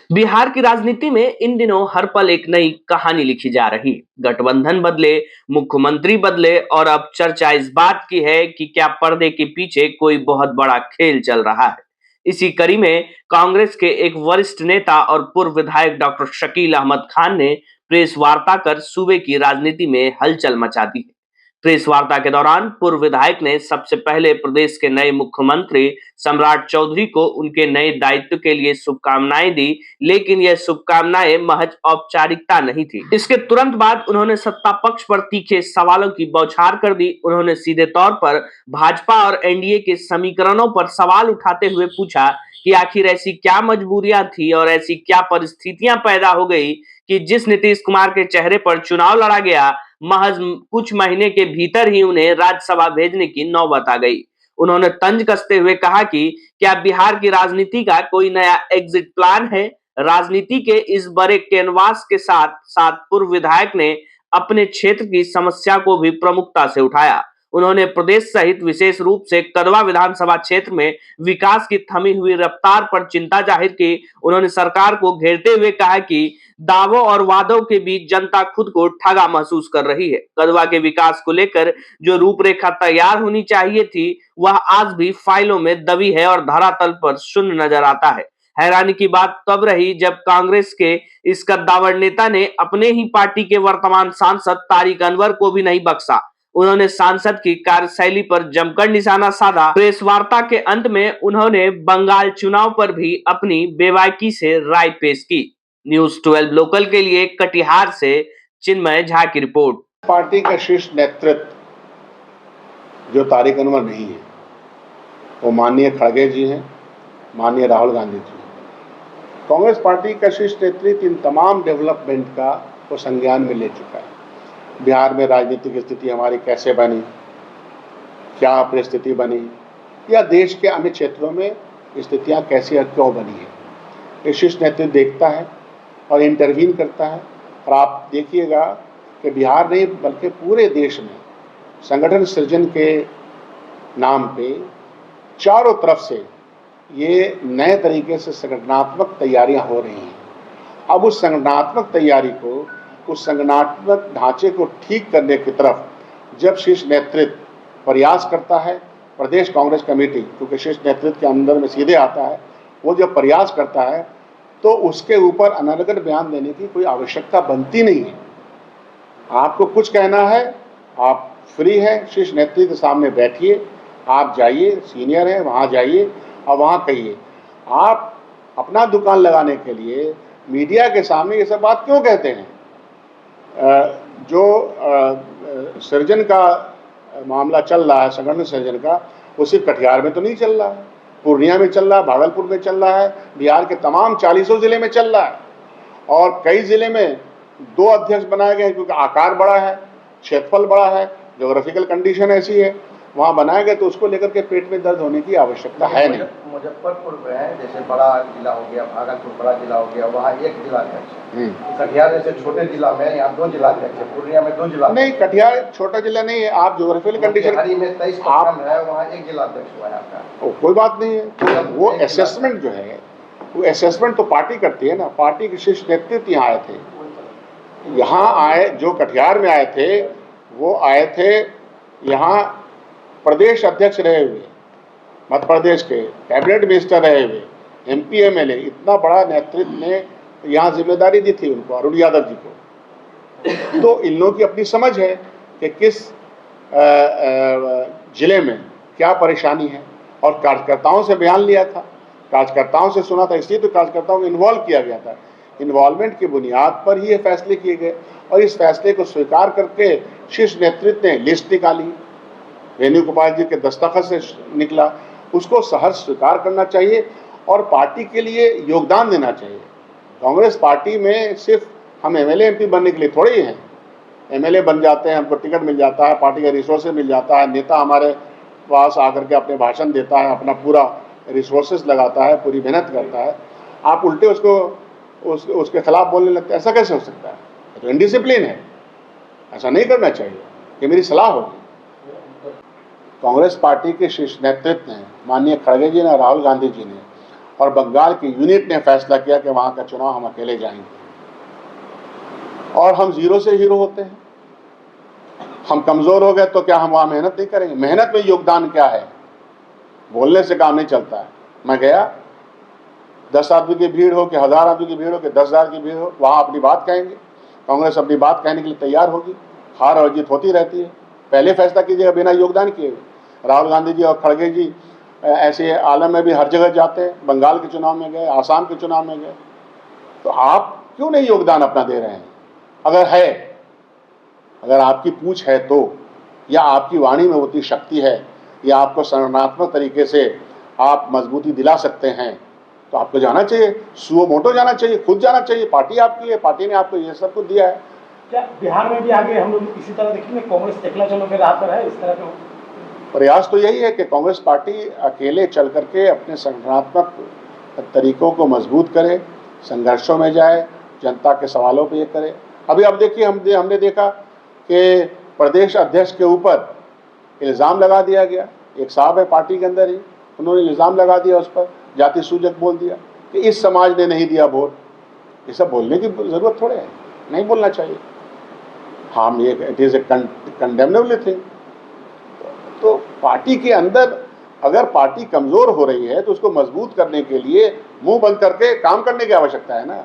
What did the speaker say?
बिहार की राजनीति में इन दिनों हर पल एक नई कहानी लिखी जा रही है। गठबंधन बदले, मुख्यमंत्री बदले और अब चर्चा इस बात की है कि क्या पर्दे के पीछे कोई बहुत बड़ा खेल चल रहा है। इसी कड़ी में कांग्रेस के एक वरिष्ठ नेता और पूर्व विधायक डॉक्टर शकील अहमद खान ने प्रेस वार्ता कर सूबे की राजनीति में हलचल मचा दी है। प्रेस वार्ता के दौरान पूर्व विधायक ने सबसे पहले प्रदेश के नए मुख्यमंत्री सम्राट चौधरी को उनके नए दायित्व के लिए शुभकामनाएं दी, लेकिन यह शुभकामनाएं महज औपचारिकता नहीं थी। इसके तुरंत बाद उन्होंने सत्ता पक्ष पर तीखे सवालों की बौछार कर दी। उन्होंने सीधे तौर पर भाजपा और एनडीए के समीकरणों पर सवाल उठाते हुए पूछा कि आखिर ऐसी क्या मजबूरियां थी और ऐसी क्या परिस्थितियां पैदा हो गई कि जिस नीतीश कुमार के चेहरे पर चुनाव लड़ा गया, महज कुछ महीने के भीतर ही उन्हें राज्यसभा भेजने की नौबत आ गई। उन्होंने तंज कसते हुए कहा कि क्या बिहार की राजनीति का कोई नया एग्जिट प्लान है। राजनीति के इस बड़े कैनवास के साथ साथ पूर्व विधायक ने अपने क्षेत्र की समस्या को भी प्रमुखता से उठाया। उन्होंने प्रदेश सहित विशेष रूप से कदवा विधानसभा क्षेत्र में विकास की थमी हुई रफ्तार पर चिंता जाहिर की। उन्होंने सरकार को घेरते हुए कहा कि दावों और वादों के बीच जनता खुद को ठगा महसूस कर रही है। कदवा के विकास को लेकर जो रूपरेखा तैयार होनी चाहिए थी, वह आज भी फाइलों में दबी है और धरातल पर शून्य नजर आता है। हैरानी की बात तब रही जब कांग्रेस के इस कद्दावर नेता ने अपने ही पार्टी के वर्तमान सांसद तारिक अनवर को भी नहीं बख्शा। उन्होंने सांसद की कार्यशैली पर जमकर निशाना साधा। प्रेस वार्ता के अंत में उन्होंने बंगाल चुनाव पर भी अपनी बेबाकी से राय पेश की। न्यूज 12 लोकल के लिए कटिहार से चिन्मय झा की रिपोर्ट। पार्टी का शीर्ष नेतृत्व जो तारिक अनवर नहीं है, वो माननीय खड़गे जी हैं, माननीय राहुल गांधी जी हैं। कांग्रेस पार्टी का शीर्ष नेतृत्व इन तमाम डेवलपमेंट का वो संज्ञान में ले चुका है। बिहार में राजनीतिक स्थिति हमारी कैसे बनी, क्या परिस्थिति बनी, या देश के अन्य क्षेत्रों में स्थितियां कैसी और क्यों बनी है, ये शीर्ष नेतृत्व देखता है और इंटरवीन करता है। और आप देखिएगा कि बिहार नहीं बल्कि पूरे देश में संगठन सृजन के नाम पे चारों तरफ से ये नए तरीके से संगठनात्मक तैयारियां हो रही हैं। अब उस संगठनात्मक तैयारी को, उस संगठनात्मक ढांचे को ठीक करने की तरफ जब शीर्ष नेतृत्व प्रयास करता है, प्रदेश कांग्रेस कमेटी क्योंकि शीर्ष नेतृत्व के अंदर में सीधे आता है, वो जब प्रयास करता है तो उसके ऊपर अनर्गल बयान देने की कोई आवश्यकता बनती नहीं है। आपको कुछ कहना है, आप फ्री हैं, शीर्ष नेतृत्व के सामने बैठिए, आप जाइए, सीनियर हैं वहाँ जाइए और वहाँ कहिए। आप अपना दुकान लगाने के लिए मीडिया के सामने ये सब बात क्यों कहते हैं? जो सृजन का मामला चल रहा है, संगठन सृजन का, वो सिर्फ कटिहार में तो नहीं चल रहा है, पूर्णिया में चल रहा है, भागलपुर में चल रहा है, बिहार के तमाम 40 जिले में चल रहा है। और कई जिले में 2 अध्यक्ष बनाए गए क्योंकि आकार बड़ा है, क्षेत्रफल बड़ा है, जोग्राफिकल कंडीशन ऐसी है, वहाँ बनाए गए, तो उसको लेकर के पेट में दर्द होने की आवश्यकता है नहीं। मुजफ्फरपुर में जैसे बड़ा जिला हो गया, भागलपुर बड़ा जिला हो गया, वहाँ 1 जिलाध्यक्ष है। कटिहार जैसे छोटे जिला में यहाँ 2 जिलाध्यक्ष है, पूर्णिया में 2 जिला नहीं, कटिहार छोटा जिला नहीं है। आप जोग्राफिकल कंडीशन में 23 प्रखंड है, वहाँ 1 जिलाध्यक्ष हुआ है आपका। कोई बात नहीं है। वो असेसमेंट जो है, वो असेसमेंट तो पार्टी करती है ना। पार्टी के शीर्ष नेतृत्व यहाँ आए थे, यहाँ आए, जो कटिहार में आए थे वो आए थे यहाँ प्रदेश अध्यक्ष रहे हुए, मध्य प्रदेश के कैबिनेट मिनिस्टर रहे हुए, एमपी एमएलए, इतना बड़ा नेतृत्व ने यहाँ जिम्मेदारी दी थी उनको, अरुण यादव जी को। तो इन लोगों की अपनी समझ है कि किस जिले में क्या परेशानी है, और कार्यकर्ताओं से बयान लिया था, कार्यकर्ताओं से सुना था, इसलिए तो कार्यकर्ताओं को इन्वॉल्व किया गया था। इन्वॉल्वमेंट की बुनियाद पर ही ये फैसले किए गए और इस फैसले को स्वीकार करके शीर्ष नेतृत्व ने लिस्ट निकाली, वेणुगोपाल जी के दस्तखत से निकला, उसको सहर्ष स्वीकार करना चाहिए और पार्टी के लिए योगदान देना चाहिए। कांग्रेस पार्टी में सिर्फ हम एमएलए एमपी बनने के लिए थोड़ी ही हैं। एमएलए बन जाते हैं, हमको टिकट मिल जाता है, पार्टी का रिसोर्सेज मिल जाता है, नेता हमारे पास आकर के अपने भाषण देता है, अपना पूरा रिसोर्सेज लगाता है, पूरी मेहनत करता है, आप उल्टे उसके खिलाफ बोलने लगते हैं। ऐसा कैसे हो सकता है? तो इनडिसिप्लिन है, ऐसा नहीं करना चाहिए। ये मेरी सलाह होगी। कांग्रेस पार्टी के शीर्ष नेतृत्व ने, माननीय खड़गे जी ने, राहुल गांधी जी ने और बंगाल की यूनिट ने फैसला किया कि वहाँ का चुनाव हम अकेले जाएंगे, और हम जीरो से हीरो होते हैं। हम कमज़ोर हो गए तो क्या हम वहाँ मेहनत नहीं करेंगे? मेहनत में योगदान क्या है? बोलने से काम नहीं चलता है। मैं गया, 10 आदमी की भीड़ हो कि 1000 आदमी की भीड़ हो कि 10,000 की भीड़ हो, वहाँ अपनी बात कहेंगे। कांग्रेस अपनी बात कहने के लिए तैयार होगी। हार और जीत होती रहती है। पहले फैसला कीजिएगा बिना योगदान किए। राहुल गांधी जी और खड़गे जी ऐसे आलम में भी हर जगह जाते हैं। बंगाल के चुनाव में गए, आसाम के चुनाव में गए, तो आप क्यों नहीं योगदान अपना दे रहे हैं? अगर आपकी पूछ है तो, या आपकी वाणी में उतनी शक्ति है, या आपको संगठनात्मक तरीके से आप मजबूती दिला सकते हैं, तो आपको जाना चाहिए, सुओ मोटो जाना चाहिए, खुद जाना चाहिए। पार्टी आपकी है, पार्टी ने आपको ये सब कुछ दिया है। क्या बिहार में भी आगे हम लोग इसी तरह देखेंगे? कांग्रेस अकेला चलो के राह पर है, इस तरह का प्रयास तो यही है कि कांग्रेस पार्टी अकेले चल करके अपने संगठनात्मक तरीकों को मजबूत करे, संघर्षों में जाए, जनता के सवालों पे ये करे। अभी अब देखिए, हमने देखा कि प्रदेश अध्यक्ष के ऊपर इल्ज़ाम लगा दिया गया। एक साहब है पार्टी के अंदर ही, उन्होंने इल्ज़ाम लगा दिया उस पर, जाति सूचक बोल दिया कि इस समाज ने नहीं दिया वोट। ये सब बोलने की ज़रूरत थोड़े है, नहीं बोलना चाहिए। हम ये it is a condemnable thing. तो पार्टी के अंदर अगर पार्टी कमज़ोर हो रही है तो उसको मजबूत करने के लिए मुंह बंद करके काम करने की आवश्यकता है ना।